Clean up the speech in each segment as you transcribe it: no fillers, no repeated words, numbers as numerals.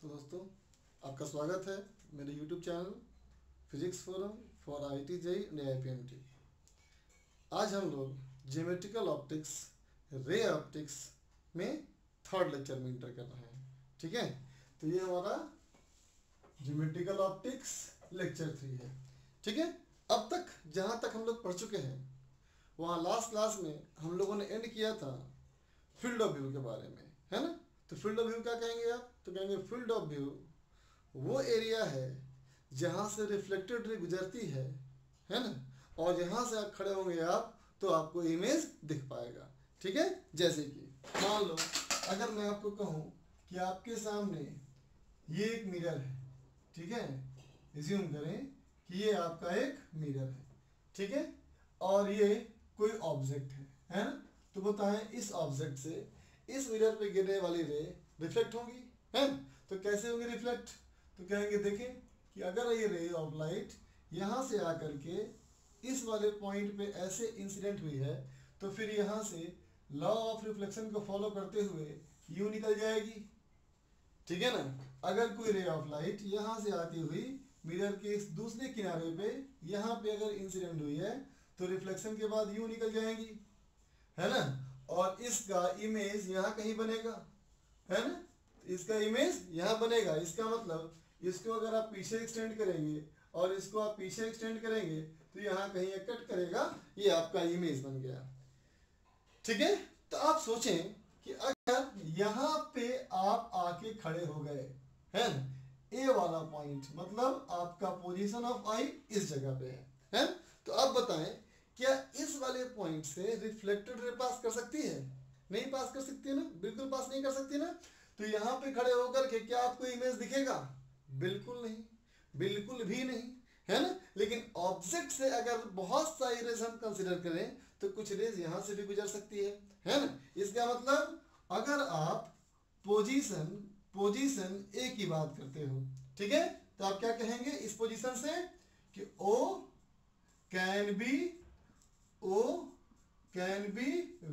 तो दोस्तों, आपका स्वागत है मेरे YouTube channel physics forum for IIT JEE and AIPMT। आज हम लोग ज्योमेट्रिकल ऑप्टिक्स, रे ऑप्टिक्स में थर्ड लेक्चर में इंटर कर रहे हैं। ठीक है, तो ये हमारा ज्योमेट्रिकल ऑप्टिक्स लेक्चर 3 है। ठीक है, अब तक जहाँ तक हम लोग पढ़ चुके हैं वहाँ लास्ट क्लास में हम लोगों ने एंड किया था फील्ड ऑफ व्यू के बारे में, है ना। तो फील्ड ऑफ व्यू क्या कहेंगे आप? तो कहेंगे फील्ड ऑफ व्यू वो एरिया है जहाँ से रिफ्लेक्टेड रे गुजरती है ना, और यहाँ से आप खड़े होंगे आप तो आपको इमेज दिख पाएगा। ठीक है, जैसे कि मान लो अगर मैं आपको कहूँ कि आपके सामने ये एक मिरर है। ठीक है, रिज्यूम करें कि ये आपका एक मिरर है। ठीक है, और ये कोई ऑब्जेक्ट है ना। तो बताएं इस ऑब्जेक्ट से इस मिरर पे गिरने वाली रे रिफ्लेक्ट होगी, है ना। तो कैसे होगी रिफ्लेक्ट? तो कहेंगे देखें कि अगर ये रे ऑफ लाइट यहाँ से आकर के इस वाले पॉइंट पे ऐसे इंसिडेंट हुई है तो फिर यहाँ से लॉ ऑफ रिफ्लेक्शन को फॉलो करते हुए यूँ निकल जाएगी। ठीक है ना। अगर कोई रे ऑफ लाइट यहाँ से आती हुई मिरर के इस दूसरे किनारे पे यहाँ पे अगर इंसिडेंट हुई है तो रिफ्लेक्शन के बाद यूँ निकल जाएंगी, है ना। और इसका इमेज यहाँ कहीं बनेगा, है ना। इसका इमेज यहाँ बनेगा। इसका मतलब इसको अगर आप पीछे एक्सटेंड करेंगे और इसको आप पीछे एक्सटेंड करेंगे तो यहाँ कहीं एक कट करेगा, ये आपका इमेज बन गया। ठीक है, तो आप सोचें कि अगर यहाँ पे आप आके खड़े हो गए, है ना, ए वाला पॉइंट मतलब आपका पोजीशन ऑफ आई इस जगह पे है। तो आप बताएं क्या इस वाले पॉइंट से रिफ्लेक्टेड रे पास कर सकती है? नहीं पास कर सकती है ना, बिल्कुल पास नहीं कर सकती ना। तो यहाँ पे खड़े होकर के क्या आपको इमेज दिखेगा? बिल्कुल नहीं, बिल्कुल भी नहीं, है ना। लेकिन ऑब्जेक्ट से अगर बहुत सारी रेज हम कंसिडर करें तो कुछ रेज यहाँ से भी गुजर सकती है ना। इसका मतलब अगर आप पोजीशन ए की बात करते हो, ठीक है, तो आप क्या कहेंगे इस पोजीशन से कि ओ कैन बी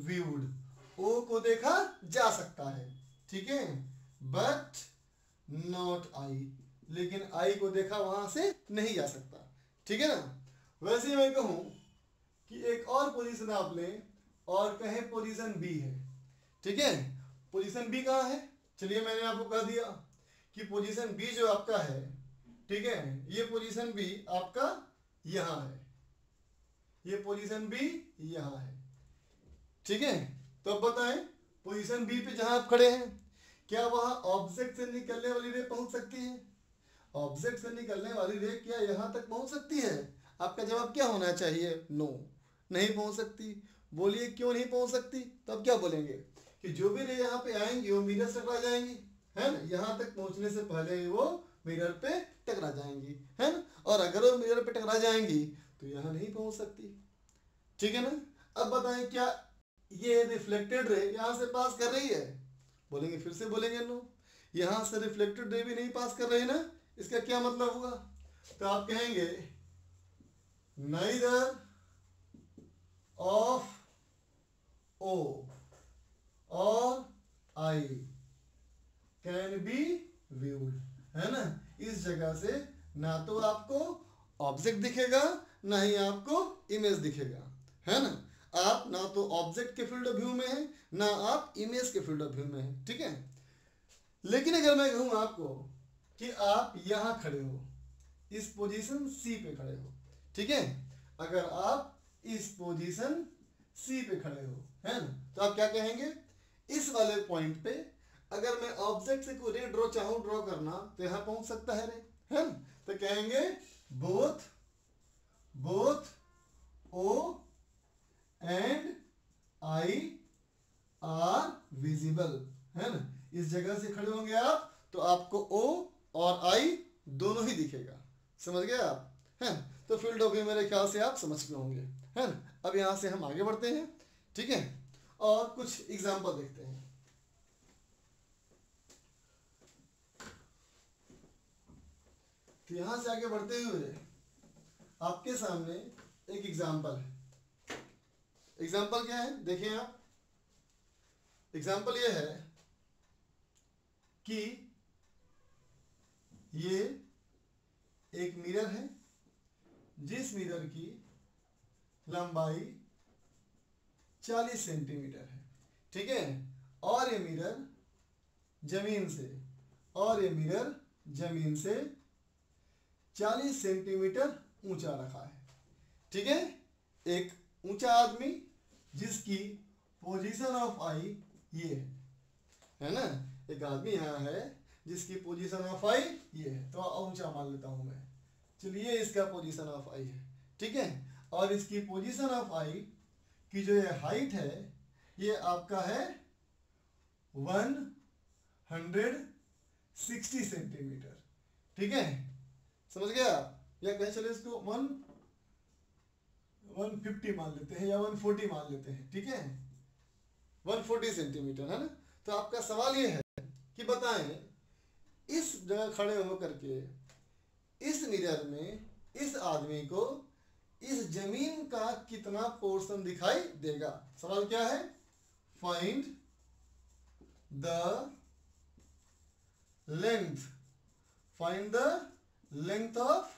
व्यूड। ओ को देखा जा सकता है, ठीक है, बट नॉट आई, लेकिन आई को देखा वहां से नहीं जा सकता। ठीक है ना। वैसे ही मैं कहूं कि एक और पोजीशन आप लें और कहें पोजीशन बी है। ठीक है, पोजीशन बी कहाँ है? चलिए मैंने आपको कह दिया कि पोजीशन बी जो आपका है, ठीक है, ये पोजीशन बी आपका यहां है, ये पोजीशन बी यहां है। ठीक है, तो अब बताएं पोजीशन बी पे जहां आप खड़े हैं क्या वहां ऑब्जेक्ट से निकलने वाली रे पहुंच सकती है? ऑब्जेक्ट से निकलने वाली रे क्या यहां तक पहुंच सकती है? आपका जवाब क्या होना चाहिए? नो, नहीं पहुंच सकती। बोलिए क्यों नहीं पहुंच सकती? तो अब क्या बोलेंगे कि जो भी रे यहाँ पे आएंगी वो मिरर से टकरा जाएंगी, है ना। यहाँ तक पहुंचने से पहले ही वो मिरर पे टकरा जाएंगी, है ना। और अगर वो मिरर पे टकरा जाएंगी तो यहाँ नहीं पहुंच सकती। ठीक है ना। अब बताएं क्या ये रिफ्लेक्टेड रे यहाँ से पास कर रही है? बोलेंगे, फिर से बोलेंगे नो, यहाँ से रिफ्लेक्टेड रे भी नहीं पास कर रही ना। इसका क्या मतलब हुआ? तो आप कहेंगे नाइदर ऑफ ओ और आई कैन बी व्यूड, है ना। इस जगह से ना तो आपको ऑब्जेक्ट दिखेगा ना ही आपको इमेज दिखेगा, है ना। आप ना तो ऑब्जेक्ट के फील्ड ऑफ व्यू में है ना आप इमेज के फील्ड ऑफ व्यू में है। ठीक है, लेकिन अगर मैं कहूँ आपको कि आप यहां खड़े हो, इस पोजीशन सी पे खड़े हो, ठीक है, अगर आप इस पोजीशन सी पे खड़े हो, है ना, तो आप क्या कहेंगे इस वाले पॉइंट पे अगर मैं ऑब्जेक्ट से कोई रे ड्रॉ करना तो यहां पहुंच सकता है रे, है ना। तो कहेंगे both O and I are visible, है ना। इस जगह से खड़े होंगे आप तो आपको ओ और आई दोनों ही दिखेगा। समझ गए आप? है, तो फील्ड ऑफ व्यू मेरे ख्याल से आप समझ गए होंगे, है ना। अब यहां से हम आगे बढ़ते हैं, ठीक है, और कुछ एग्जांपल देखते हैं। तो यहां से आगे बढ़ते हुए आपके सामने एक एग्जांपल है। एग्जांपल क्या है देखिए आप। एग्जांपल ये है कि मिरर की लंबाई 40 सेंटीमीटर है, ठीक है, और ये मिरर जमीन से 40 सेंटीमीटर ऊंचा रखा है, ठीक है। एक ऊंचा आदमी जिसकी पोजीशन ऑफ आई ये है ना, एक आदमी यहाँ है जिसकी पोजीशन ऑफ आई ये है, तो ऊंचा मान लेता हूं मैं, चलिए इसका पोजीशन ऑफ आई है, ठीक है, और इसकी पोजीशन ऑफ आई की जो ये हाइट है ये आपका है 160 सेंटीमीटर, ठीक है, समझ गया, या कहें चले इसको 150 मान लेते हैं या 140 मान लेते हैं, ठीक है, 140 सेंटीमीटर है ना। तो आपका सवाल ये है कि बताएं इस जगह खड़े होकर के इस मिरर में इस आदमी को इस जमीन का कितना पोर्शन दिखाई देगा। सवाल क्या है, find the length of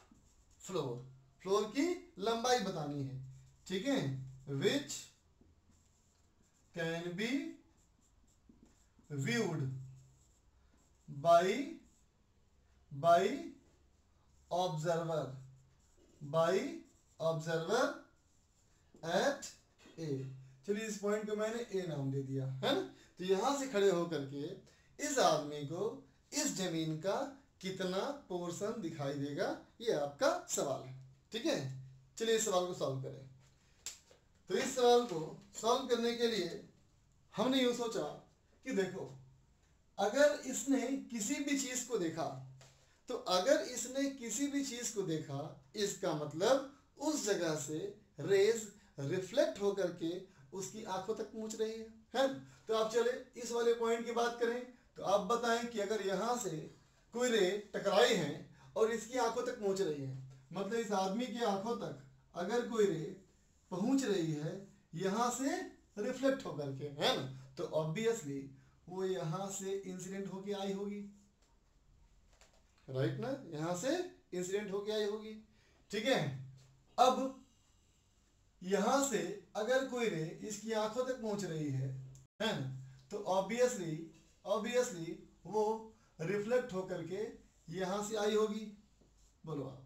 floor की लंबाई बतानी है, ठीक है, which can be viewed by observer at A। चलिए इस पॉइंट को मैंने A नाम दे दिया है ना। तो यहां से खड़े होकर के इस आदमी को इस जमीन का कितना पोर्शन दिखाई देगा, ये आपका सवाल है, ठीक है। चलिए इस सवाल को सॉल्व करें। तो इस सवाल को सॉल्व करने के लिए हमने यूं सोचा कि देखो, अगर इसने किसी भी चीज को देखा, तो अगर इसने किसी भी चीज को देखा इसका मतलब उस जगह से रेज रिफ्लेक्ट होकर के उसकी आंखों तक पहुंच रही है। तो आप चले इस वाले पॉइंट की बात करें, तो आप बताएं कि अगर यहां से कोई रे टकराई है और इसकी आंखों तक पहुंच रही है, मतलब इस आदमी की आंखों तक अगर कोई रे पहुंच रही है यहां से रिफ्लेक्ट होकर के, है ना, तो ऑब्वियसली वो यहां से इंसिडेंट होके आई होगी, राइट ना, यहां से इंसिडेंट होके आई होगी, ठीक है। अब यहां से अगर कोई रे इसकी आंखों तक पहुंच रही है ना, तो ऑब्वियसली वो रिफ्लेक्ट होकर के यहां से आई होगी, बोलो आप,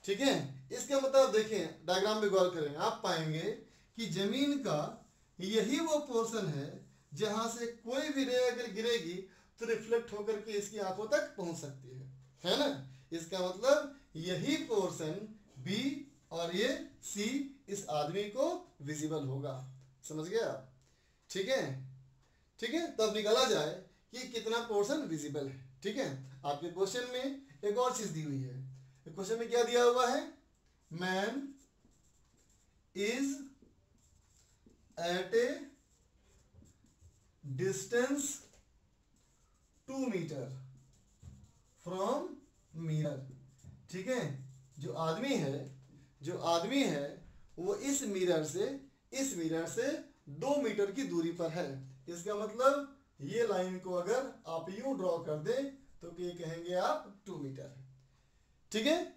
ठीक है। इसका मतलब देखें, डायग्राम में गौर करें, आप पाएंगे कि जमीन का यही वो पोर्शन है जहां से कोई भी रे अगर गिरेगी तो रिफ्लेक्ट होकर के इसकी आंखों तक पहुंच सकती है ना। इसका मतलब यही पोर्शन बी और ये सी इस आदमी को विजिबल होगा, समझ गया, ठीक है, ठीक है। तो अब निकाला जाए कि कितना पोर्शन विजिबल है, ठीक है। आपके क्वेश्चन में एक और चीज दी हुई है, क्वेश्चन में क्या दिया हुआ है, man is at a distance 2 metre from mirror, ठीक है। जो आदमी है वो इस मिरर से 2 मीटर की दूरी पर है। इसका मतलब ये लाइन को अगर आप यूं ड्रॉ कर दें तो ये कहेंगे आप 2 मीटर है, ठीक है।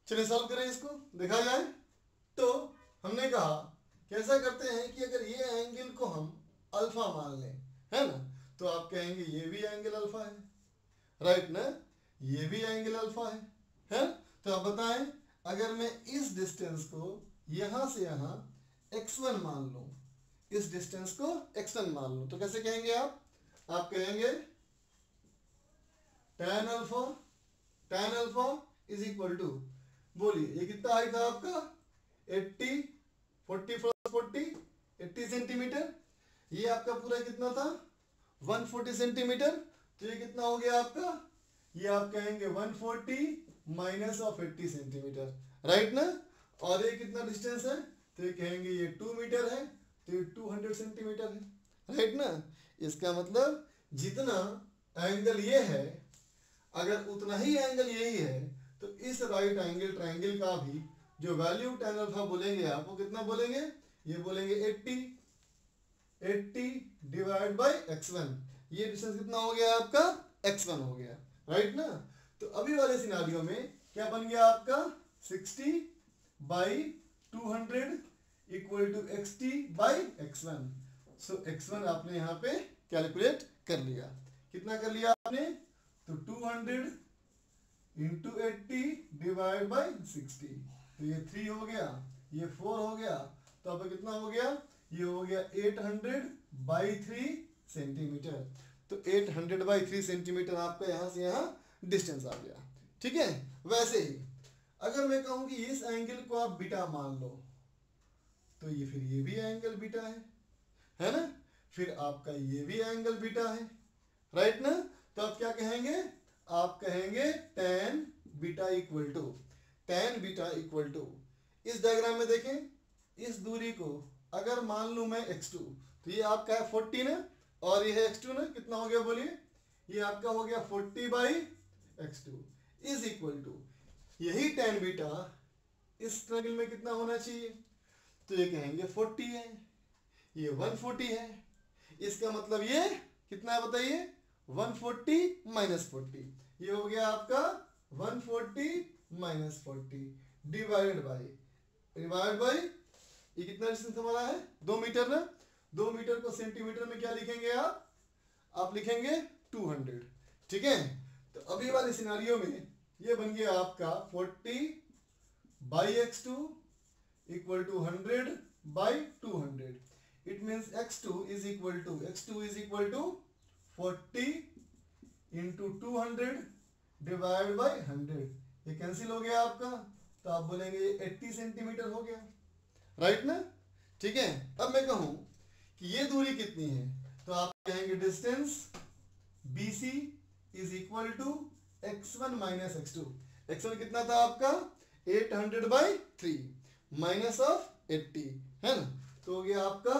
चलिए सॉल्व करें, इसको देखा जाए। तो हमने कहा कैसा करते हैं कि अगर ये एंगल को हम अल्फा मान लें, है ना, तो आप कहेंगे ये भी एंगल अल्फा है, राइट ना, ये भी एंगल अल्फा है। तो आप बताएं, अगर मैं इस डिस्टेंस को यहां से यहां x1 मान लूं, इस डिस्टेंस को x1 मान लूं, तो कैसे कहेंगे आप कहेंगे tan alpha is equal to, बोलिए ये कितना हाइट था आपका, 80 सेंटीमीटर, ये आपका पूरा कितना था 140 सेंटीमीटर, तो ये कितना हो गया आपका, ये आप कहेंगे 140 माइनस ऑफ 80 सेंटीमीटर, राइट ना। और ये कितना डिस्टेंस है, तो ये कहेंगे ये 2 मीटर है, तो ये 200 सेंटीमीटर है, राइट ना। इसका मतलब जितना एंगल ये है अगर उतना ही एंगल यही है, तो इस राइट एंगल ट्रायंगल का भी जो वैल्यू tan अल्फा बोलेंगे आप, वो कितना बोलेंगे, ये बोलेंगे 80 डिवाइड बाई x1, ये डिस्टेंस कितना हो गया आपका, x1 हो गया, राइट ना। तो अभी वाले सिनारियो में क्या बन गया आपका 60 by 200 equal to XT by X1। So X1 आपने यहाँ पे कैलकुलेट कर लिया। कितना कर लिया आपने? तो 200 इंटू 80 डिवाइड बाई 60। तो ये 3 हो गया, ये 4 हो गया, तो अब कितना हो गया? ये हो गया 800 बाई 3 सेंटीमीटर। तो 800 बाई 3 सेंटीमीटर आपका यहाँ से यहाँ डिस्टेंस आ गया। ठीक है। वैसे ही अगर मैं कहूँ कि इस एंगल को आप बीटा मान लो, तो ये फिर ये भी एंगल बीटा है ना? फिर आपका ये भी एंगल बीटा है, राइट ना? तो आप क्या कहेंगे? आप कहेंगे tan beta equal to, tan beta equal to, इस डायग्राम में देखें, इस दूरी को अगर मान लूं मैं x2, तो ये आपका है 40 ना, और ये है x2 ना, कितना हो गया बोलिए? ये आपका हो गया 40 by x2 is equal to, यही tan बीटा इस ट्रायंगल में कितना होना चाहिए? तो ये कहेंगे 40 है, ये 140 है, इसका मतलब ये कितना है बताइए? 140 माइनस 40, ये हो गया आपका 140 माइनस 40 डिवाइड बाई ये कितना डिस्टेंस हमारा है? 2 मीटर ना। 2 मीटर को सेंटीमीटर में क्या लिखेंगे आप लिखेंगे 200। ठीक है। तो अभी वाले सिनारियो में ये बन गया आपका 40 by x2 equal to 100 by 200। It means x2 is equal to 40 into 200 divide by 100। ये कैंसिल हो गया आपका, तो आप बोलेंगे 80 सेंटीमीटर हो गया, राइट ना? ठीक है। अब मैं कहूं कि ये दूरी कितनी है, तो आप कहेंगे distance BC is equal to x1 minus x2। x1 कितना था आपका? 800 बाई 3 माइनस ऑफ 80, है ना? तो हो गया आपका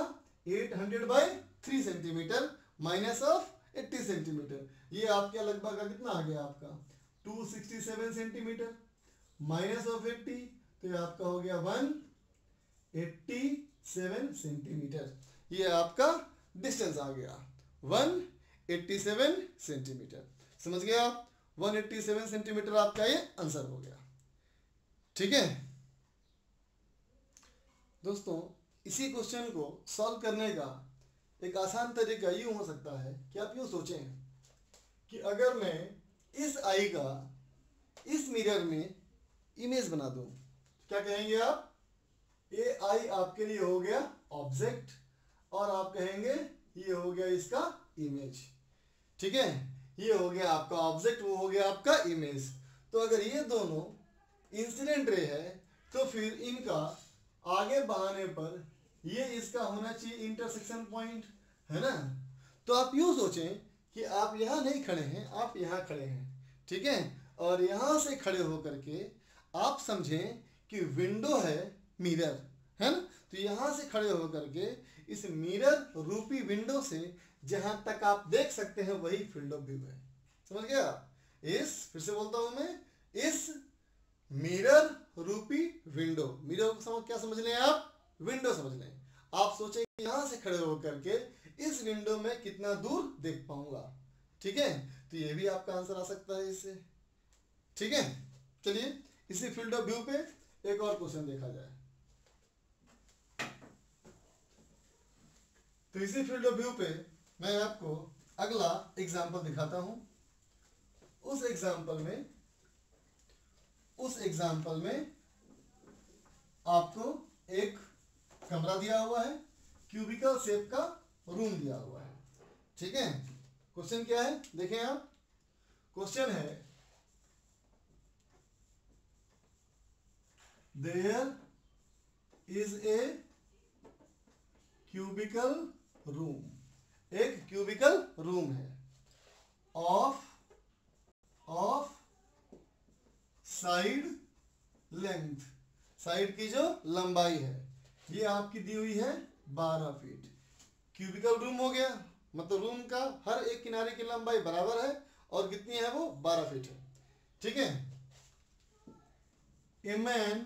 800 by 3 centimetre minus of 80 centimetre. ये आपके लगभग का कितना आ गया आपका? 267 सेंटीमीटर माइनस ऑफ 80, तो ये आपका हो गया 187 सेंटीमीटर। ये आपका डिस्टेंस आ गया 187 सेंटीमीटर। समझ गए आप? 187 सेंटीमीटर आपका ये आंसर हो गया। ठीक है दोस्तों, इसी क्वेश्चन को सॉल्व करने का एक आसान तरीका यूं हो सकता है कि आप यूं सोचें कि अगर मैं इस आई का इस मिरर में इमेज बना दूं, क्या कहेंगे आप? ये आई आपके लिए हो गया ऑब्जेक्ट, और आप कहेंगे ये हो गया इसका इमेज। ठीक है। ये हो गया आपका ऑब्जेक्ट, वो हो गया आपका इमेज। तो अगर ये दोनों इंसिडेंट रे है, तो फिर इनका आगे बढ़ाने पर ये इसका होना चाहिए इंटरसेक्शन पॉइंट, है ना? तो आप यूं सोचें कि आप यहाँ नहीं खड़े हैं, आप यहाँ खड़े हैं। ठीक है। और यहाँ से खड़े होकर के आप समझें कि विंडो है मिरर, है ना? तो यहाँ से खड़े होकर के इस मिरर रूपी विंडो से जहां तक आप देख सकते हैं वही फील्ड ऑफ व्यू है। समझ गया? फिर से बोलता हूं मैं, इस मिरर रूपी विंडो, मिरर को क्या समझ लें आप? विंडो समझ लें। आप सोचें यहां से खड़े होकर के इस विंडो में कितना दूर देख पाऊंगा। ठीक है। तो ये भी आपका आंसर आ सकता है इससे। ठीक है। चलिए इसी फील्ड ऑफ व्यू पे एक और क्वेश्चन देखा जाए। तो इसी फील्ड ऑफ व्यू पे मैं आपको अगला एग्जांपल दिखाता हूं। उस एग्जांपल में आपको एक कमरा दिया हुआ है, क्यूबिकल शेप का रूम दिया हुआ है। ठीक है। क्वेश्चन क्या है देखें आप। क्वेश्चन है, there is a cubical room, एक क्यूबिकल रूम है ऑफ साइड लेंथ, साइड की जो लंबाई है ये आपकी दी हुई है 12 फीट। क्यूबिकल रूम हो गया, मतलब रूम का हर एक किनारे की लंबाई बराबर है और कितनी है वो 12 फीट है। ठीक है। A man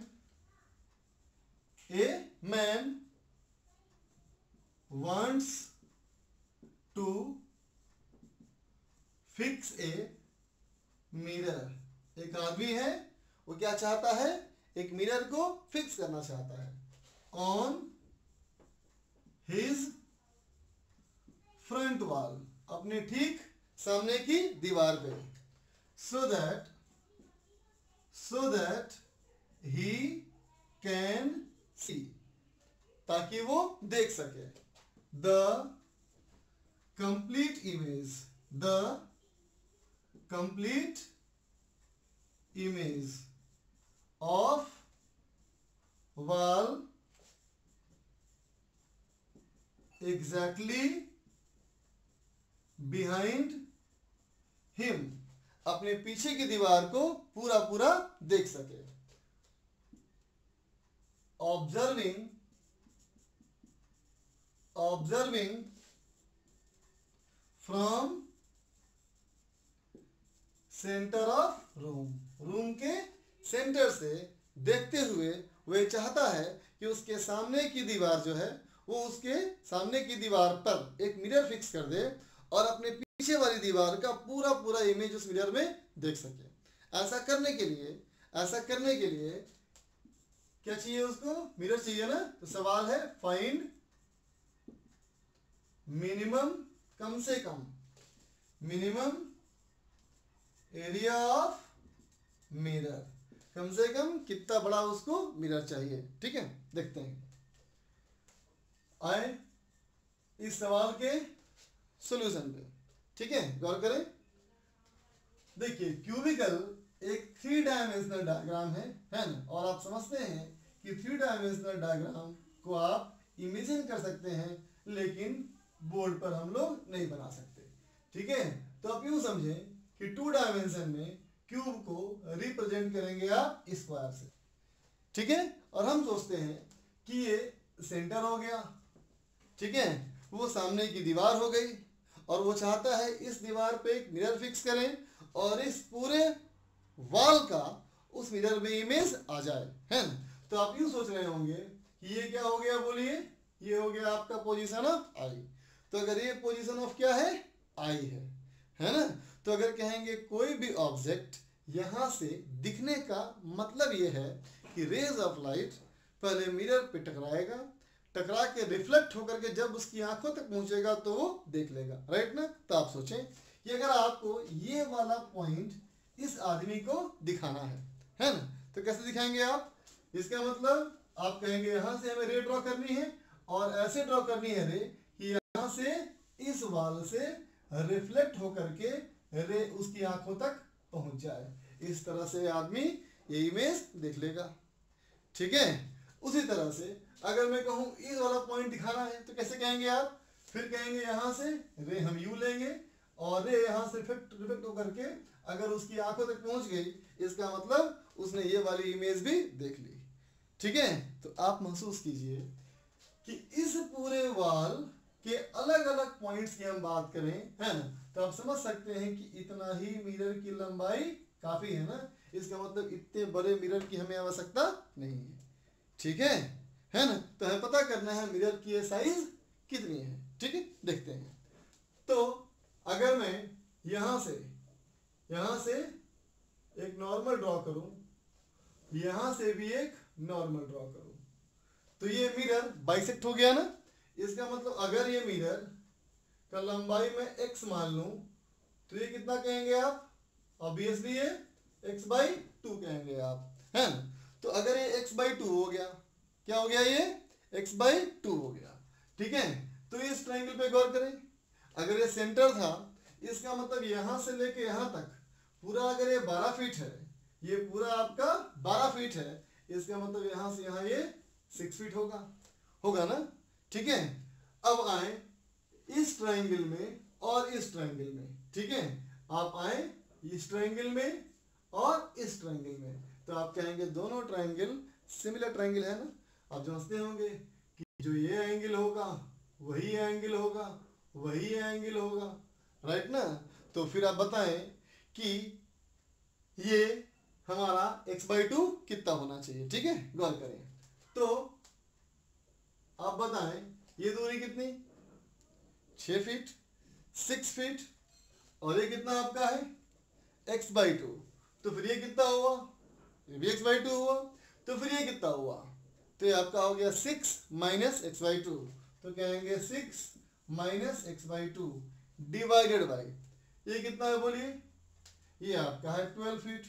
wants to fix a mirror, एक आदमी है वो क्या चाहता है? एक मिरर को फिक्स करना चाहता है ऑन हिज फ्रंट वॉल, अपने ठीक सामने की दीवार पे, so that he can see, ताकि वो देख सके, the complete image of wall exactly behind him, अपने पीछे की दीवार को पूरा पूरा देख सके, observing from centre of room के सेंटर से देखते हुए वह चाहता है कि उसके सामने की दीवार जो है वो उसके सामने की दीवार पर एक मिरर फिक्स कर दे और अपने पीछे वाली दीवार का पूरा पूरा इमेज उस मिरर में देख सके। ऐसा करने के लिए क्या चाहिए उसको? मिरर चाहिए ना। तो सवाल है फाइंड मिनिमम, कम से कम मिनिमम एरिया ऑफ मिरर, कम से कम कितना बड़ा उसको मिरर चाहिए। ठीक है, देखते हैं। आए इस सवाल के सॉल्यूशन पे। ठीक है, गौर करें। देखिए क्यूबिकल एक 3 डायमेंशनल डायग्राम है ना, और आप समझते हैं कि 3 डायमेंशनल डायग्राम को आप इमेजिन कर सकते हैं, लेकिन बोर्ड पर हम लोग नहीं बना सकते। ठीक है, तो आप यूं समझें कि 2 डायमेंशन में क्यूब को रिप्रेजेंट करेंगे आप स्क्वायर से। ठीक है, और हम सोचते हैं कि ये सेंटर हो गया। ठीक है, वो सामने की दीवार हो गई और वो चाहता है इस दीवार पे एक मिरर फिक्स करें और इस पूरे वॉल का उस मिरर में इमेज आ जाए, है ना। तो आप यूं सोच रहे होंगे कि ये क्या हो गया, बोलिए। ये हो गया आपका पोजीशन ऑफ आई। तो अगर ये पोजीशन ऑफ क्या है, आई है ना। तो अगर कहेंगे कोई भी ऑब्जेक्ट यहां से दिखने का मतलब ये है कि रेज ऑफ लाइट पहले मिरर पे टकराएगा, टकरा के रिफ्लेक्ट होकर के जब उसकी आंखों तक पहुंचेगा तो वो देख लेगा, राइट ना। तो आप सोचें कि अगर आपको ये वाला पॉइंट इस आदमी को दिखाना है ना, तो कैसे दिखाएंगे आप? इसका मतलब आप कहेंगे यहां से हमें रे ड्रॉ करनी है और ऐसे ड्रॉ करनी है रे कि यहां से इस वाल से रिफ्लेक्ट होकर के रे उसकी आंखों तक पहुंच जाए। इस तरह से आदमी ये इमेज देख लेगा। ठीक है, उसी तरह से अगर मैं कहूं इस वाला पॉइंट दिखाना है तो कैसे कहेंगे आप? फिर कहेंगे यहां से रे हम यू लेंगे और रे यहां से रिफ्लेक्ट होकर के अगर उसकी आंखों तक पहुंच गई, इसका मतलब उसने ये वाली इमेज भी देख ली। ठीक है, तो आप महसूस कीजिए कि इस पूरे वॉल के अलग अलग पॉइंट्स की हम बात करें, है ना, तो आप समझ सकते हैं कि इतना ही मिरर की लंबाई काफी है ना। इसका मतलब इतने बड़े मिरर की हमें आवश्यकता नहीं है। ठीक है ना। तो हमें पता करना है मिरर की ये साइज कितनी है। ठीक है, देखते हैं। तो अगर मैं यहां से एक नॉर्मल ड्रॉ करूं, यहां से भी एक नॉर्मल ड्रॉ करूं, तो ये मिरर बाइसेक्ट हो गया ना। इसका मतलब अगर ये मिरर का लंबाई में x मान लूं तो ये कितना कहेंगे आप? ऑब्वियसली ये x/2 कहेंगे आप, है ना। तो अगर ये x/2 हो गया, क्या हो गया? ये x/2 हो गया। ठीक है, तो इस ट्रायंगल पे गौर करें। अगर ये सेंटर था, इसका मतलब यहां से लेके यहां तक पूरा अगर ये 12 फीट है, ये पूरा आपका 12 फीट है, इसका मतलब यहां से यहां ये 6 फीट होगा ना। ठीक है, अब आए इस ट्रायंगल में और इस ट्रायंगल में। ठीक है, आप आए इस ट्रायंगल में और इस ट्रायंगल में, तो आप कहेंगे दोनों ट्रायंगल सिमिलर ट्रायंगल है ना। आप समझते होंगे कि जो ये एंगल होगा वही एंगल होगा, वही एंगल होगा, राइट ना। तो फिर आप बताएं कि ये हमारा x/2 कितना होना चाहिए। ठीक है, गौर करें। तो आप बताएं ये दूरी कितनी? 6 फीट, 6 फीट, और ये कितना आपका है? x/2। तो फिर ये कितना हुआ? ये भी x/2 हुआ। तो फिर ये कितना हुआ, तो ये आपका हो गया 6 माइनस एक्स बाई टू, तो कहेंगे 6 minus x by two divided by, ये कितना है बोलिए, ये आपका है 12 फीट,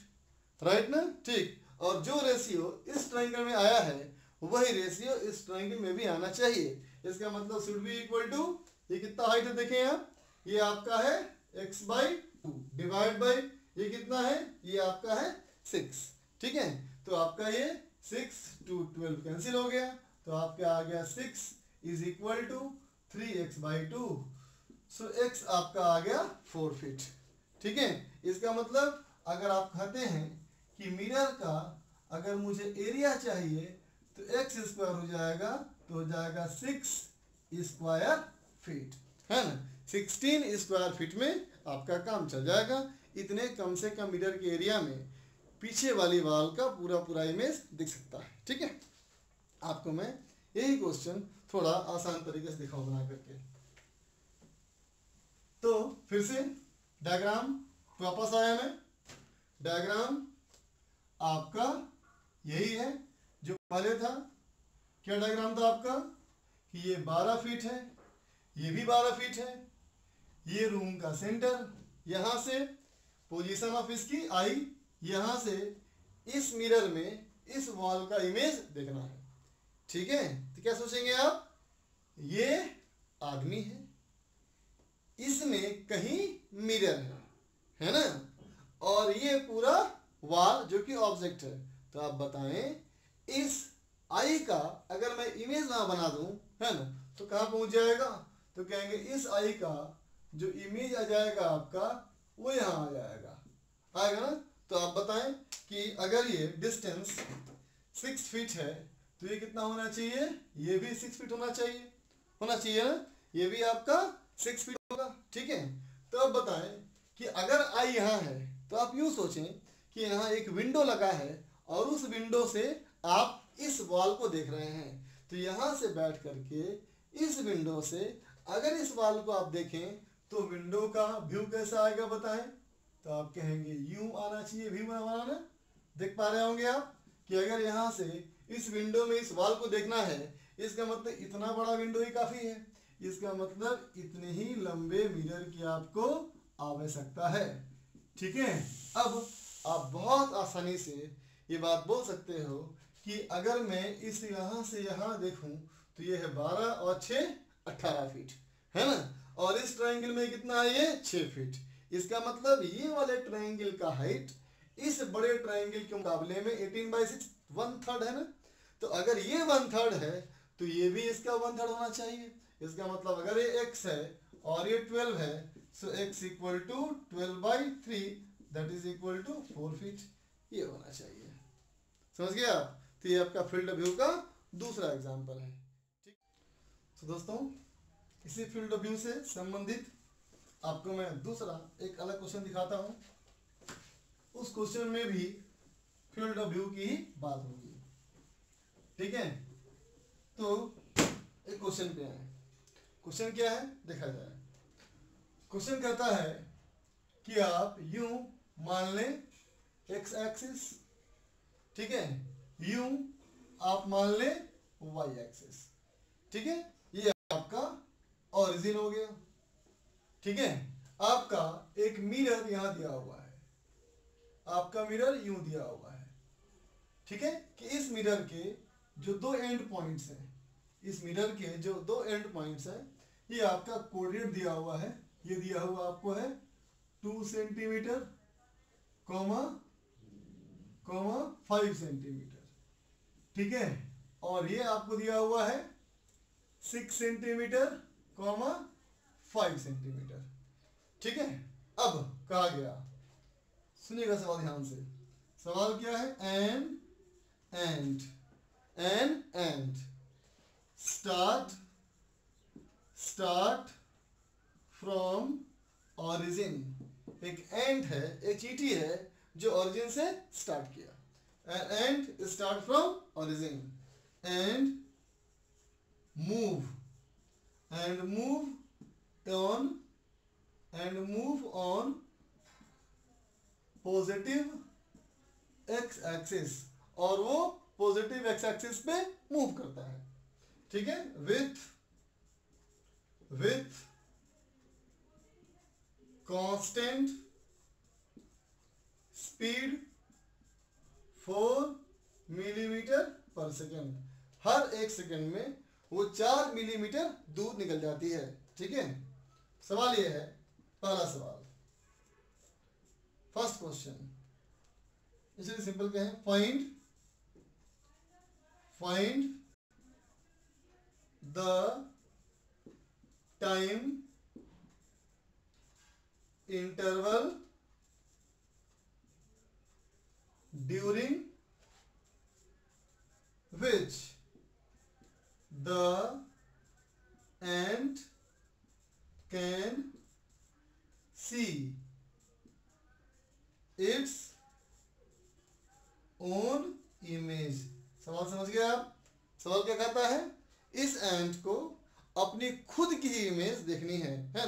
राइट ना, ठीक। और जो रेशियो इस ट्रायंगल में आया है वही रेशियो इस ट्रायंगल में भी आना चाहिए, इसका मतलब शुड बी इक्वल टू, ये कितना हाइट है देखें आप, ये आपका है x by two divide by ये कितना है, ये आपका है 6, ठीक है। तो आपका ये 6 to 12 कैंसिल हो गया, तो आपका आ गया 6 is equal to 3x by two, so x आपका आ गया 4 फीट, ठीक है। इसका मतलब अगर आप कहते हैं कि मिरर का अगर मुझे एरिया चाहिए तो x स्क्वायर हो जाएगा, तो हो जाएगा 6 स्क्वायर फीट, है ना, 16 स्क्वायर फीट में आपका काम चल जाएगा। इतने कम से कम मिरर के एरिया में पीछे वाली वॉल का पूरा पूरा इमेज दिख सकता है, ठीक है। आपको मैं यही क्वेश्चन थोड़ा आसान तरीके से दिखाऊं बना करके। तो फिर से डायग्राम वापस आया मैं, डायग्राम आपका यही है जो पहले था। क्या डायग्राम था आपका कि ये 12 फीट है, ये भी 12 फीट है, ये रूम का सेंटर, यहाँ से पोजीशन ऑफ इसकी आई, यहाँ से इस मिरर में इस वॉल का इमेज देखना है, ठीक है। तो क्या सोचेंगे आप, ये आदमी है, इसमें कहीं मिरर है ना, और ये पूरा वॉल जो कि ऑब्जेक्ट है। तो आप बताएं इस आई का अगर मैं इमेज ना बना दूं, है ना, तो कहाँ पहुंच जाएगा, तो कहेंगे इस आई का जो इमेज आ जाएगा आपका वो यहाँ आ जाएगा, आएगा ना। तो आप बताएं कि अगर ये डिस्टेंस 6 फीट है तो ये कितना होना चाहिए, ये भी 6 फीट होना चाहिए ना, ये भी आपका 6 फीट होगा, ठीक है। तो अब बताएं कि अगर आई यहाँ है तो आप यूँ सोचें कि यहाँ एक विंडो लगा है और उस विंडो से आप इस वॉल को देख रहे हैं, तो यहाँ से बैठ करके इस विंडो से अगर इस वॉल को आप देखें तो विंडो का व्यू कैसा आएगा बताएं, तो आप कहेंगे यूं आना चाहिए व्यू बनाना। देख पा रहे होंगे आप कि अगर यहाँ से इस विंडो में इस वॉल को देखना है, इसका मतलब इतना बड़ा विंडो ही काफ़ी है, इसका मतलब इतने ही लंबे मिरर की आपको आवश्यकता है, ठीक है। अब आप बहुत आसानी से ये बात बोल सकते हो कि अगर मैं इस यहाँ से यहाँ देखूं तो ये है 12 और 6 18 फीट, है ना, और इस ट्रायंगल में कितना है, ये 6 फीट। इसका मतलब ये वाले ट्रायंगल का हाइट इस बड़े ट्रायंगल के मुकाबले में 18/6 1/3 है ना, तो अगर ये 1/3 है तो ये भी इसका 1/3 होना चाहिए। इसका मतलब अगर ये x है और ये 12 है, so x equal to 12/3 that is equal to 4 feet, ये होना चाहिए। समझ गया आप? तो ये आपका फील्ड व्यू का दूसरा एग्जांपल है, ठीक। तो दोस्तों इसी फील्ड व्यू से संबंधित आपको मैं दूसरा एक अलग क्वेश्चन दिखाता हूँ। उस क्वेश्चन में भी फील्ड व्यू की ही बात होगी, ठीक है। तो एक क्वेश्चन पे है, क्वेश्चन क्या है देखा जाए। क्वेश्चन कहता है कि आप यूं मान लें एक्स एक्सिस, ठीक है, यूं आप मान लें वाई एक्सिस, ठीक है। ये आपका ओरिजिन हो गया, ठीक है। आपका एक मिरर यहां दिया हुआ है, आपका मिरर यूं दिया हुआ है, ठीक है, कि इस मिरर के जो दो एंड पॉइंट्स हैं, इस मिरर के जो दो एंड पॉइंट्स हैं, ये आपका कोऑर्डिनेट दिया हुआ है। ये दिया हुआ आपको है 2 सेंटीमीटर कॉमा 5 सेंटीमीटर, ठीक है, और ये आपको दिया हुआ है 6 सेंटीमीटर कॉमा 5 सेंटीमीटर, ठीक है। अब कहा गया, सुनिएगा सवाल ध्यान से, सवाल क्या है, एंड स्टार्ट फ्रॉम ओरिजिन। एक एंड है, एक चीटी है जो ओरिजिन से स्टार्ट किया, and start from origin and move on positive x axis, और वो पॉजिटिव एक्स एक्सिस पे मूव करता है, ठीक है, विथ कांस्टेंट स्पीड 4 मिलीमीटर पर सेकेंड। हर एक सेकेंड में वो 4 मिलीमीटर दूर निकल जाती है, ठीक है। सवाल ये है, पहला सवाल, फर्स्ट क्वेश्चन, इसे सिंपल कहें, find the time interval during which the ant can see its own image। सवाल समझ गए आप? सवाल क्या कहता है, इस एंट को अपनी खुद की इमेज देखनी है ना।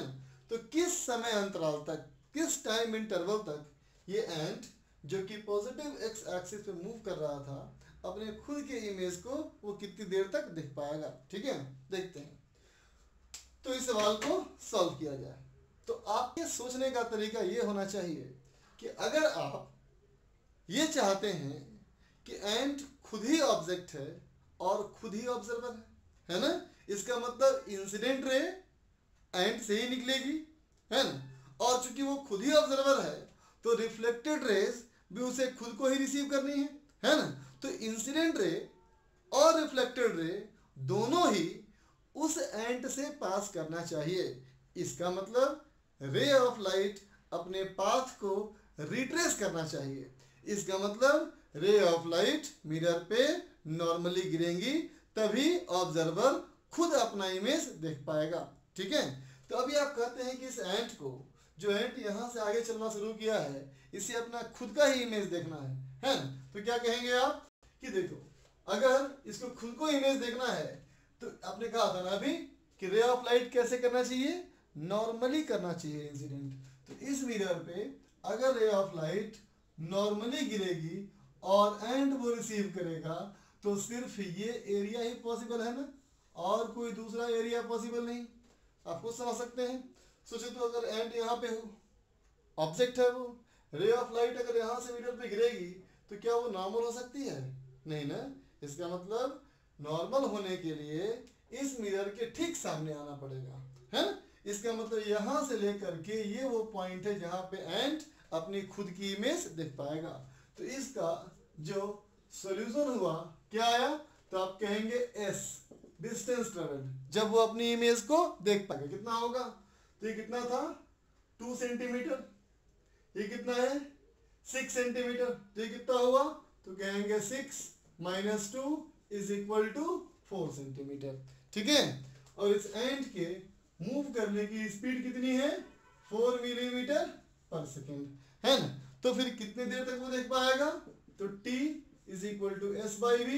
तो किस समय अंतराल तक, किस टाइम इंटरवल तक ये एंट जो कि पॉजिटिव एक्स एक्सिस पे मूव कर रहा था, अपने खुद के इमेज को वो कितनी देर तक देख पाएगा, ठीक है। देखते हैं, तो इस सवाल को सॉल्व किया जाए। तो आपके सोचने का तरीका ये होना चाहिए कि अगर आप ये चाहते हैं कि एंट खुद ही ऑब्जेक्ट है और खुद ही ऑब्जर्वर है ना, इसका मतलब इंसिडेंट रे एंट से ही निकलेगी, है ना, और चूंकि वो खुद ही ऑब्जर्वर है तो रिफ्लेक्टेड रेज भी उसे खुद को ही रिसीव करनी है ना। तो इंसिडेंट रे और रिफ्लेक्टेड रे दोनों ही उस एंट से पास करना चाहिए। इसका मतलब रे ऑफ लाइट अपने पाथ को रिट्रेस करना चाहिए। इसका मतलब रे ऑफ लाइट मिरर पे नॉर्मली गिरेंगी, तभी ऑब्जर्वर खुद अपना इमेज देख पाएगा, ठीक है। तो अभी आप कहते हैं कि इस एंट को, जो एंट यहाँ से आगे चलना शुरू किया है, इसे अपना खुद का ही इमेज देखना है ना। तो क्या कहेंगे आप कि देखो, अगर इसको खुद को इमेज देखना है तो आपने कहा था ना अभी कि रे ऑफ लाइट कैसे करना चाहिए, नॉर्मली करना चाहिए इंसिडेंट। तो इस मिरर पे अगर रे ऑफ लाइट नॉर्मली गिरेगी और एंड वो रिसीव करेगा तो सिर्फ ये एरिया ही पॉसिबल है ना, और कोई दूसरा एरिया पॉसिबल नहीं। आप खुद समझ सकते हैं। सोचो तो अगर एंड यहाँ पे हो, ऑब्जेक्ट है वो, रे ऑफ लाइट अगर यहाँ से मिरर पे गिरेगी तो क्या वो नॉर्मल हो सकती है? नहीं ना। इसका मतलब नॉर्मल होने के लिए इस मिरर के ठीक सामने आना पड़ेगा, है ना। इसका मतलब यहाँ से लेकर के ये वो पॉइंट है जहाँ पे एंट अपनी खुद की इमेज देख पाएगा। तो इसका जो सॉल्यूशन हुआ क्या आया, तो आप कहेंगे एस, डिस्टेंस ट्रेवल्ड, जब वो अपनी इमेज को देख पाएगा। कितना होगा, तो ये कितना था 2 सेंटीमीटर, ये कितना है 6 सेंटीमीटर, तो ये कितना हुआ, तो कहेंगे 6 - 2 = 4 सेंटीमीटर, ठीक है। और इस एंट के मूव करने की स्पीड कितनी है, 4 मिलीमीटर पर सेकेंड, है ना। तो फिर कितने देर तक वो देख पाएगा, तो T = S/V,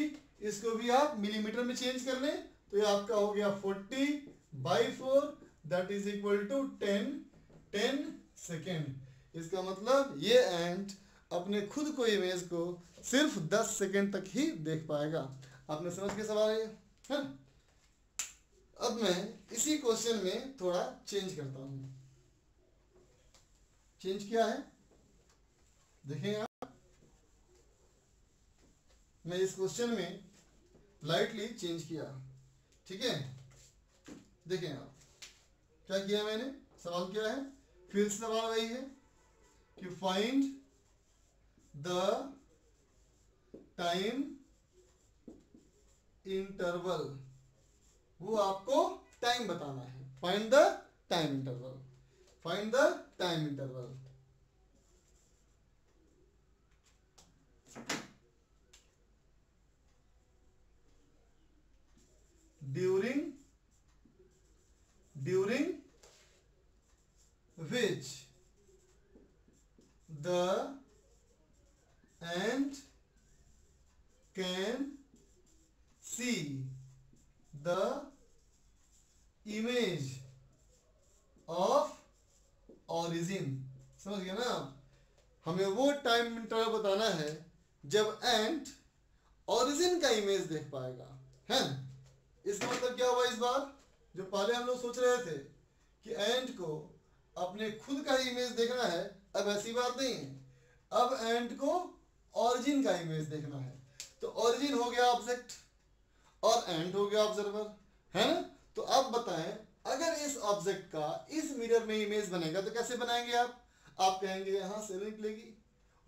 इसको भी आप मिलीमीटर में चेंज कर लें तो ये आपका हो गया 40/4, that is equal to 10 second. इसका मतलब ये एंट अपने खुद को इमेज को सिर्फ 10 सेकेंड तक ही देख पाएगा। आपने समझ के सवाल है। अब मैं इसी क्वेश्चन में थोड़ा चेंज करता हूं। चेंज किया है, देखें आप, मैं इस क्वेश्चन में लाइटली चेंज किया, ठीक है। देखें आप क्या किया मैंने, सवाल क्या है, फिर सवाल वही है कि फाइंड द टाइम इंटरवल, वो आपको टाइम बताना है। Find the time interval, find the time interval. during which the ant can see the image of origin। समझ गए ना आप, हमें वो टाइम इंटरवल बताना है जब एंट ओरिजिन का इमेज देख पाएगा, है ना। इसका मतलब क्या हुआ, इस बार जो पहले हम लोग सोच रहे थे कि एंट को अपने खुद का इमेज देखना है, अब ऐसी बात नहीं है, अब एंट को ओरिजिन का इमेज देखना है। तो ओरिजिन हो गया ऑब्जेक्ट और एंट हो गया ऑब्जर्वर, है ना। तो अब बताएं, अगर इस ऑब्जेक्ट का इस मिरर में इमेज बनेगा तो कैसे बनाएंगे आप कहेंगे यहां से निकलेगी,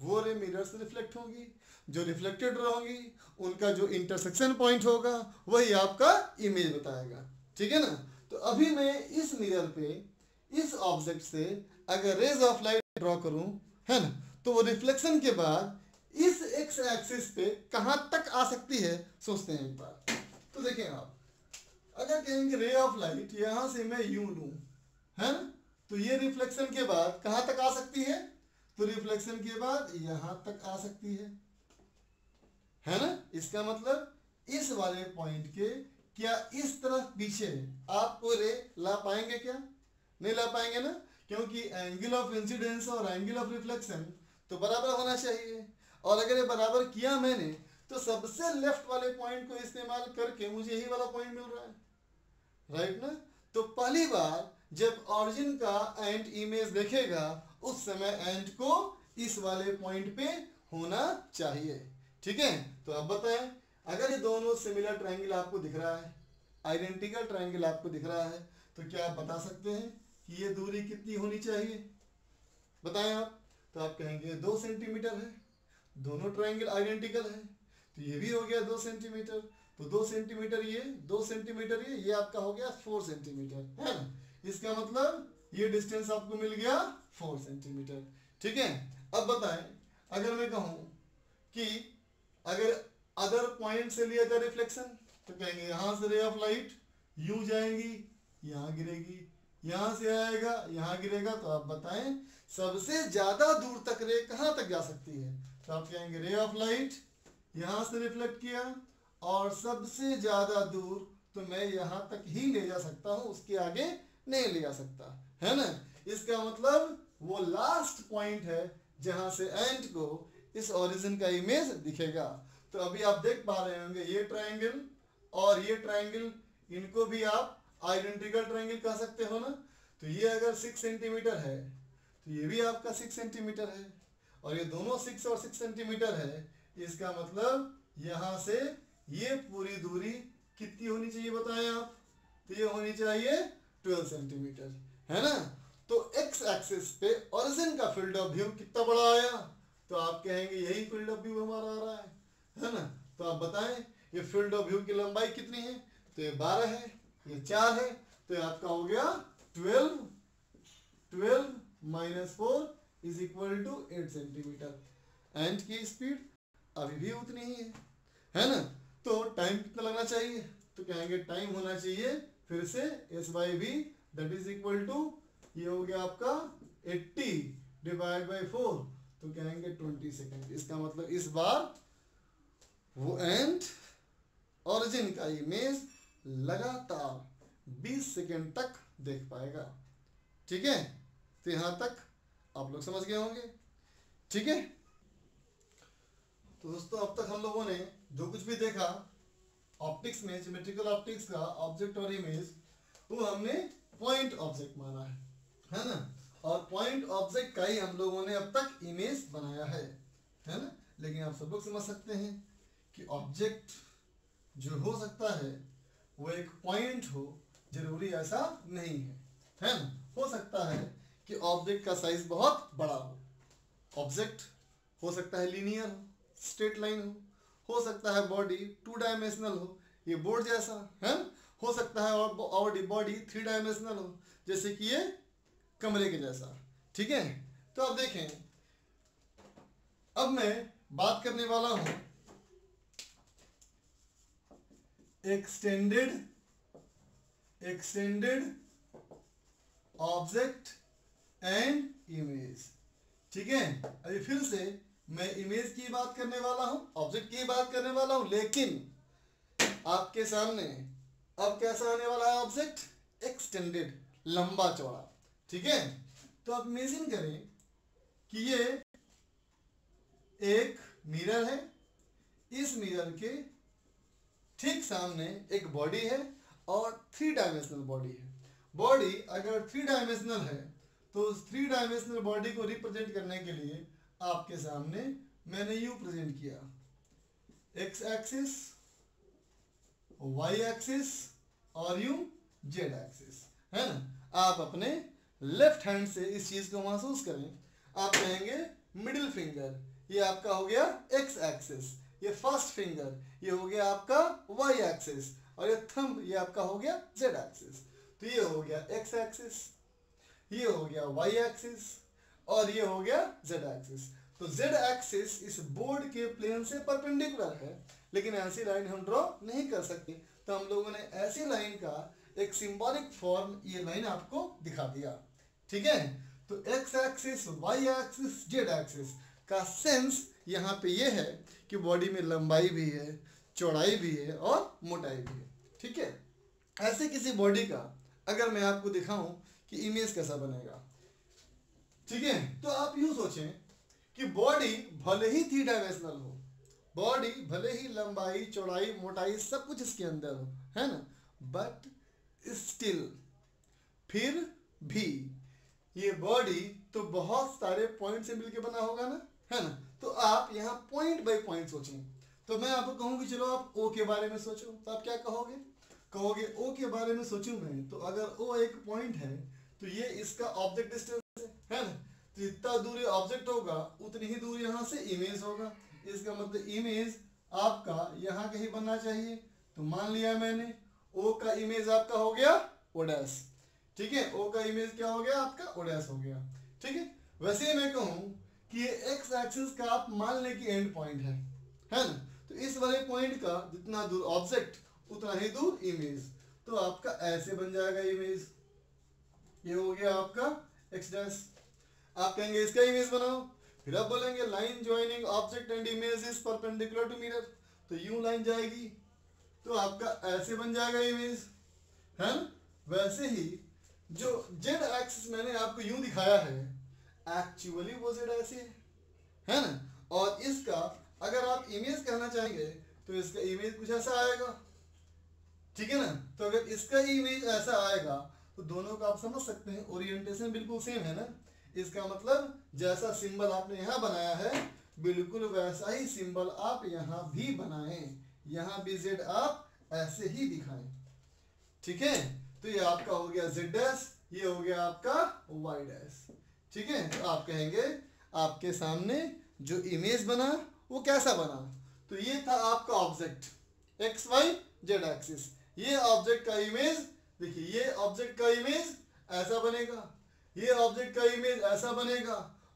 वो रे मिरर से रिफ्लेक्ट होंगी, जो रिफ्लेक्टेड होंगी उनका जो इंटरसेक्शन पॉइंट होगा वही आपका इमेज बताएगा, ठीक है ना। तो अभी मैं इस मिरर पे इस ऑब्जेक्ट से अगर रेज ऑफ लाइट ड्रॉ करूं, है ना, तो वो रिफ्लेक्शन के बाद इस एक्स एक्सिस पे कहां तक आ सकती है, सोचते हैं एक बार। तो देखें आप, अगर कहेंगे रे ऑफ लाइट यहां से मैं यूं लूं, है ना, तो ये रिफ्लेक्शन के बाद कहां तक आ सकती है, तो रिफ्लेक्शन के बाद यहां तक आ सकती है ना। इसका मतलब इस वाले पॉइंट के क्या इस तरफ पीछे आपको रे ला पाएंगे, क्या नहीं ला पाएंगे ना, क्योंकि एंगल ऑफ इंसिडेंस और एंगल ऑफ रिफ्लेक्शन तो बराबर होना चाहिए। और अगर ये बराबर किया मैंने तो सबसे लेफ्ट वाले पॉइंट को इस्तेमाल करके मुझे यही वाला पॉइंट मिल रहा है, राइट ना। तो पहली बार जब ओरिजिन का एंट इमेज देखेगा उस समय एंट को इस वाले पॉइंट पे होना चाहिए, ठीक है। तो अब बताएं, अगर ये दोनों सिमिलर ट्रायंगल आपको दिख रहा है, आइडेंटिकल ट्रायंगल आपको दिख रहा है, तो क्या आप बता सकते हैं कि ये दूरी कितनी होनी चाहिए, बताएं आप। तो आप कहेंगे 2 सेंटीमीटर है, दोनों ट्रायंगल आइडेंटिकल है, तो ये भी हो गया 2 सेंटीमीटर, तो 2 सेंटीमीटर ये 2 सेंटीमीटर ये आपका हो गया 4 सेंटीमीटर, है ना। इसका मतलब ये डिस्टेंस आपको मिल गया 4 सेंटीमीटर, ठीक है। अब बताएं, अगर मैं कहूं कि अगर अदर पॉइंट से लिया था रिफ्लेक्शन, तो कहेंगे यहां से रे ऑफ लाइट यूं जाएंगी, यहां गिरेगी, यहां से आएगा यहां गिरेगा, तो आप बताएं सबसे ज्यादा दूर तक रे कहां तक जा सकती है। तो आप कहेंगे रे ऑफ लाइट यहां से रिफ्लेक्ट किया और सबसे ज्यादा दूर तो मैं यहां तक ही ले जा सकता हूं, उसके आगे नहीं ले जा सकता, है ना। इसका मतलब वो लास्ट पॉइंट है जहां से एंड को इस ओरिजिन का इमेज दिखेगा। तो अभी आप देख पा रहे होंगे ये ट्रायंगल और ये ट्रायंगल, इनको भी आप आइडेंटिकल ट्रायंगल कह सकते हो ना। तो ये अगर 6 सेंटीमीटर है तो ये भी आपका 6 सेंटीमीटर है, और ये दोनों 6 और 6 सेंटीमीटर है। इसका मतलब यहां से ये पूरी दूरी कितनी होनी चाहिए बताएं आप, तो ये होनी चाहिए 12 सेंटीमीटर, है ना। तो एक्स एक्सिस पे ओरिजिन का फील्ड ऑफ व्यू कितना बड़ा आया, तो आप कहेंगे यही फील्ड ऑफ व्यू हमारा आ रहा है ना। तो आप बताएं ये फील्ड ऑफ व्यू की लंबाई कितनी है, तो ये 12 है, ये 4 है, तो ये आपका हो गया 12 minus 4 is equal to 8 centimetre. End की स्पीड अभी भी उतनी ही है ना। तो टाइम कितना लगना चाहिए, तो कहेंगे टाइम होना चाहिए फिर से S by V, that is equal to ये हो गया आपका 80 डिवाइड बाई 4, तो कहेंगे 20 सेकेंड। इसका मतलब इस बार वो एंड ओरिजिन का इमेज लगातार 20 सेकेंड तक देख पाएगा, ठीक है। तो यहां तक आप लोग समझ गए होंगे, ठीक है। तो दोस्तों अब तक हम लोगों ने जो कुछ भी देखा ऑप्टिक्स में, सिमेट्रिकल ऑप्टिक्स का ऑब्जेक्ट और इमेज, वो हमने पॉइंट ऑब्जेक्ट माना है ना। और पॉइंट ऑब्जेक्ट का ही हम लोगों ने अब तक इमेज बनाया है ना। लेकिन आप सब लोग समझ सकते हैं कि ऑब्जेक्ट जो हो सकता है वो एक पॉइंट हो, जरूरी ऐसा नहीं है ना। हो सकता है कि ऑब्जेक्ट का साइज बहुत बड़ा ऑब्जेक्ट हो सकता है लीनियर हो, स्ट्रेट लाइन हो सकता है बॉडी 2 डायमेंशनल हो, ये बोर्ड जैसा है, हो सकता है और बॉडी 3 डायमेंशनल हो, जैसे कि ये कमरे के जैसा, ठीक है। तो अब देखें, अब मैं बात करने वाला हूं एक्सटेंडेड ऑब्जेक्ट एंड इमेज, ठीक है। अभी फिर से मैं इमेज की बात करने वाला हूं, ऑब्जेक्ट की बात करने वाला हूं, लेकिन आपके सामने अब कैसा आने वाला है ऑब्जेक्ट, एक्सटेंडेड, लंबा चौड़ा, ठीक है। तो आप इमेजिन करें कि ये एक मिरर है, इस मिरर के ठीक सामने एक बॉडी है और 3 डायमेंशनल बॉडी है। बॉडी अगर 3 डायमेंशनल है तो उस 3 डायमेंशनल बॉडी को रिप्रेजेंट करने के लिए आपके सामने मैंने यू प्रेजेंट किया, एक्स एक्सिस, वाई एक्सिस और यू जेड एक्सिस, है ना। आप अपने लेफ्ट हैंड से इस चीज को महसूस करें। आप कहेंगे मिडिल फिंगर, ये आपका हो गया एक्स एक्सिस, ये फर्स्ट फिंगर ये हो गया आपका वाई एक्सिस और ये थंब ये आपका हो गया जेड एक्सिस। तो ये हो गया एक्स एक्सिस, ये हो गया वाई एक्सिस और ये हो गया जेड एक्सिस। तो जेड एक्सिस इस बोर्ड के प्लेन से परपेंडिकुलर है, लेकिन ऐसी लाइन हम ड्रॉ नहीं कर सकते। तो हम लोगों ने ऐसी लाइन का एक सिंबॉलिक फॉर्म ये लाइन आपको दिखा दिया, ठीक है। तो X axis, Y axis, Z axis का सेंस यहाँ पे ये है कि बॉडी में लंबाई भी है, चौड़ाई भी है और मोटाई भी है, ठीक है। ऐसे किसी बॉडी का अगर मैं आपको दिखाऊं कि इमेज कैसा बनेगा, ठीक है, तो आप यूं सोचें कि बॉडी भले ही 3 डायमेंशनल हो, बॉडी भले ही लंबाई चौड़ाई मोटाई सब कुछ इसके अंदर हो, है ना, बट स्टिल फिर भी ये बॉडी तो बहुत सारे पॉइंट से मिलकर बना होगा ना, है ना। तो आप यहाँ पॉइंट बाय पॉइंट सोचें। तो मैं आपको कहूँ कि चलो आप ओ के बारे में सोचो, तो आप क्या कहोगे? कहोगे ओ के बारे में सोचूं मैं, तो अगर ओ एक पॉइंट है तो ये इसका ऑब्जेक्ट डिस्टेंस है ना। तो जितना दूर ये ऑब्जेक्ट होगा उतनी ही दूर यहाँ से इमेज होगा। इसका मतलब इमेज आपका यहाँ कहीं बनना चाहिए। तो मान लिया मैंने ओ का इमेज आपका हो गया ओ डैश, ठीक है। ओ का इमेज क्या हो गया आपका ओ डैश हो गया, ठीक है। वैसे ही मैं कहूँ कि ये एक्स एक्सिस का आप मान लें कि एंड पॉइंट है ना। तो इस वाले पॉइंट का जितना दूर ऑब्जेक्ट उतना ही दूर इमेज। तो आपका ऐसे बन जाएगा इमेज, ये हो गया आपका एक्स डैश। आप कहेंगे इसका इमेज बनाओ, फिर आप बोलेंगे line joining object and image is perpendicular to mirror, तो यूं लाइन जाएगी, तो आपका ऐसे बन जाएगा इमेज, है ना। वैसे ही जो जेड एक्सिस मैंने आपको यूं दिखाया है, एक्चुअली वो जेड ऐसे है ना। और इसका अगर आप इमेज कहना चाहेंगे तो इसका इमेज कुछ ऐसा आएगा, ठीक है ना। तो अगर इसका इमेज ऐसा आएगा तो दोनों का आप समझ सकते हैं ओरिएंटेशन बिल्कुल सेम है ना। इसका मतलब जैसा सिंबल आपने यहाँ बनाया है बिल्कुल वैसा ही सिंबल आप यहाँ भी बनाएं, यहाँ भी जेड आप ऐसे ही दिखाएं, ठीक है। तो ये आपका हो गया जेड डैश, ये हो गया आपका वाई डैश, ठीक है। तो आप कहेंगे आपके सामने जो इमेज बना वो कैसा बना, तो ये था आपका object X Y Z axis. ये ऑब्जेक्ट का इमेज देखिए, ये ऑब्जेक्ट का इमेज ऐसा बनेगा, ये ऑब्जेक्ट का इमेज ऐसा बनेगा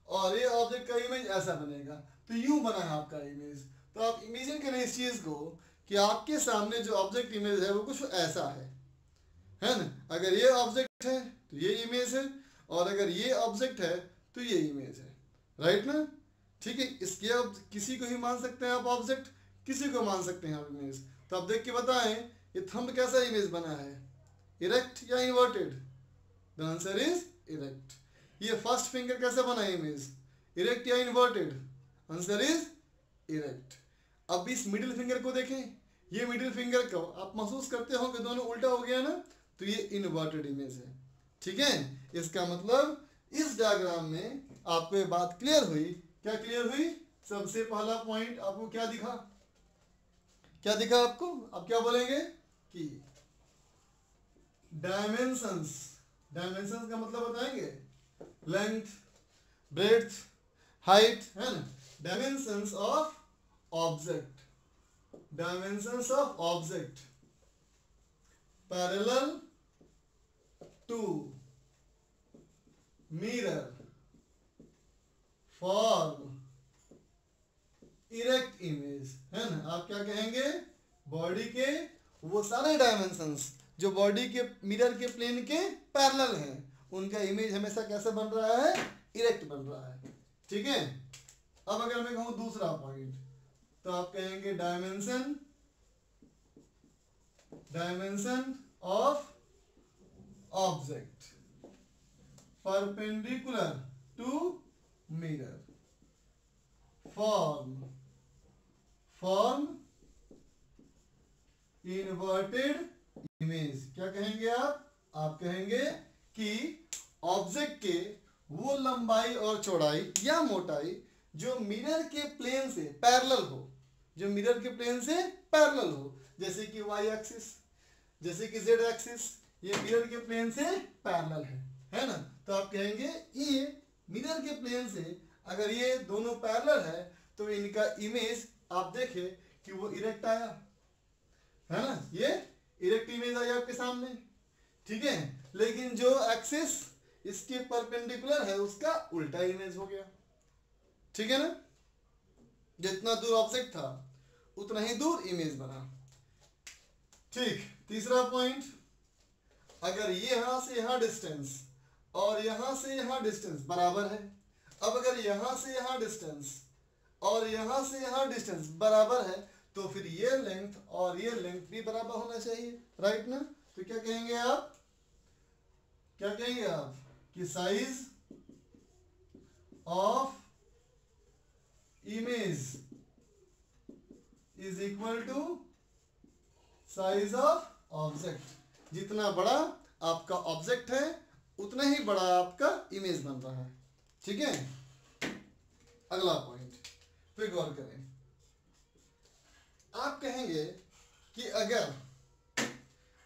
और ये ऑब्जेक्ट का इमेज ऐसा बनेगा। तो यूं बना है आपका इमेज। तो आप इमेजिन करें इस चीज को कि आपके सामने जो ऑब्जेक्ट इमेज है वो कुछ ऐसा है ना। अगर ये ऑब्जेक्ट है तो ये इमेज है, और अगर ये ऑब्जेक्ट है तो ये इमेज है, राइट ना, ठीक है। इसके अब किसी को ही मान सकते हैं आप ऑब्जेक्ट, किसी को मान सकते हैं आप इमेज। तो आप देख के बताएं ये थंब कैसा इमेज बना है, इरेक्ट या inverted? The answer is erect. ये फर्स्ट फिंगर कैसा बना है इमेज, इरेक्ट या इन्वर्टेड? Answer is erect. अब इस मिडिल फिंगर को देखें, ये मिडिल फिंगर को आप महसूस करते हो कि दोनों उल्टा हो गया ना, तो ये इन्वर्टेड इमेज है, ठीक है। इसका मतलब इस डायग्राम में आपको ये बात क्लियर हुई। क्या क्लियर हुई? सबसे पहला पॉइंट आपको क्या दिखा, क्या दिखा आपको? आप क्या बोलेंगे कि डायमेंशंस, डायमेंशंस का मतलब बताएंगे, लेंथ, ब्रेड्थ, हाइट, है ना। Dimensions of object, dimensions of object parallel to mirror form erect image, है ना। आप क्या कहेंगे? बॉडी के वो सारे डायमेंशंस जो बॉडी के मिरर के प्लेन के पैरेलल हैं, उनका इमेज हमेशा कैसे बन रहा है? इरेक्ट बन रहा है, ठीक है। अब अगर मैं कहूं दूसरा पॉइंट, तो आप कहेंगे dimension, dimension of object perpendicular to mirror form form inverted image. क्या कहेंगे आप कहेंगे कि ऑब्जेक्ट के वो लंबाई और चौड़ाई या मोटाई जो मिरर के प्लेन से पैरेलल हो, जो मिरर के प्लेन से पैरेलल हो, जैसे कि वाई एक्सिस, जैसे कि जेड एक्सिस, ये मिरर के प्लेन से पैरेलल है ना। तो आप कहेंगे ये मिरर के प्लेन से अगर ये दोनों पैरेलल है तो इनका इमेज आप देखें कि वो इरेक्ट आया है ना, ये इरेक्ट इमेज आई आपके सामने, ठीक है। लेकिन जो एक्सिस इसके परपेंडिकुलर है उसका उल्टा इमेज हो गया, ठीक है ना। जितना दूर ऑब्जेक्ट था उतना ही दूर इमेज बना, ठीक। तीसरा पॉइंट, अगर ये यहां से यहां डिस्टेंस और यहां से यहां डिस्टेंस बराबर है, अब अगर यहां से यहां डिस्टेंस और यहां से यहां डिस्टेंस बराबर है तो फिर ये लेंथ और ये लेंथ भी बराबर होना चाहिए, राइट ना। तो क्या कहेंगे आप कि size of image is equal to size of object. जितना बड़ा आपका ऑब्जेक्ट है उतना ही बड़ा आपका इमेज बन रहा है, ठीक है। अगला पॉइंट फिर गौर करें, आप कहेंगे कि अगर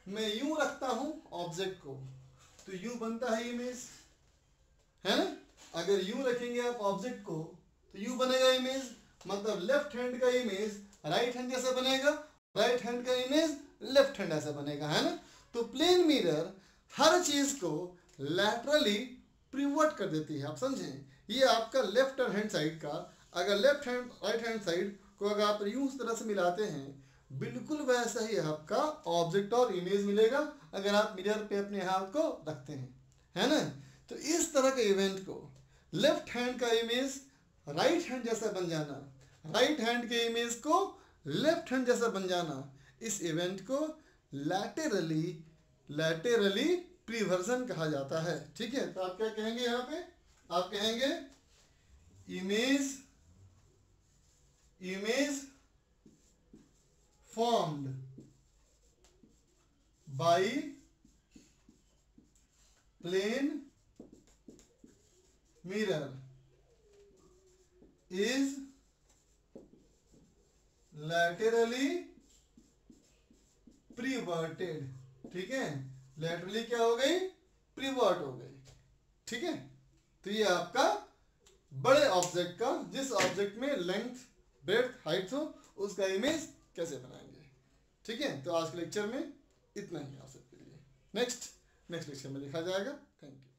मैं यूं रखता हूं ऑब्जेक्ट को तो यूं बनता है इमेज, है ना। अगर यूं रखेंगे आप ऑब्जेक्ट को तो यूं बनेगा इमेज, मतलब लेफ्ट हैंड का इमेज राइट हैंड जैसा बनेगा, राइट हैंड का इमेज लेफ्ट हैंड ऐसा बनेगा, है ना। तो प्लेन मिरर हर चीज को लैटरली प्रिवर्ट कर देती है, आप समझें। ये आपका लेफ्ट हैंड साइड का, अगर left hand right hand side को अगर आप यूं उस तरह से मिलाते हैं, बिल्कुल वैसा ही आपका ऑब्जेक्ट और इमेज मिलेगा अगर आप मिरर पे अपने हाथ को रखते हैं, है ना। तो इस तरह के इवेंट को लेफ्ट हैंड का इमेज राइट हैंड जैसा बन जाना, राइट हैंड के इमेज को लेफ्ट हैंड जैसा बन जाना, इस इवेंट को लैटेरली प्रिवर्जन कहा जाता है, ठीक है। तो आप क्या कहेंगे यहाँ पे, आप कहेंगे image formed by plane mirror is laterally preverted, ठीक है। laterally क्या हो गई, प्रीवर्ट हो गई, ठीक है। तो ये आपका बड़े ऑब्जेक्ट का, जिस ऑब्जेक्ट में लेंथ ब्रेड्थ हाइट हो, उसका इमेज कैसे बनाएंगे, ठीक है। तो आज के लेक्चर में इतना ही आप सबके लिए, नेक्स्ट लेक्चर में लिखा जाएगा। Thank you.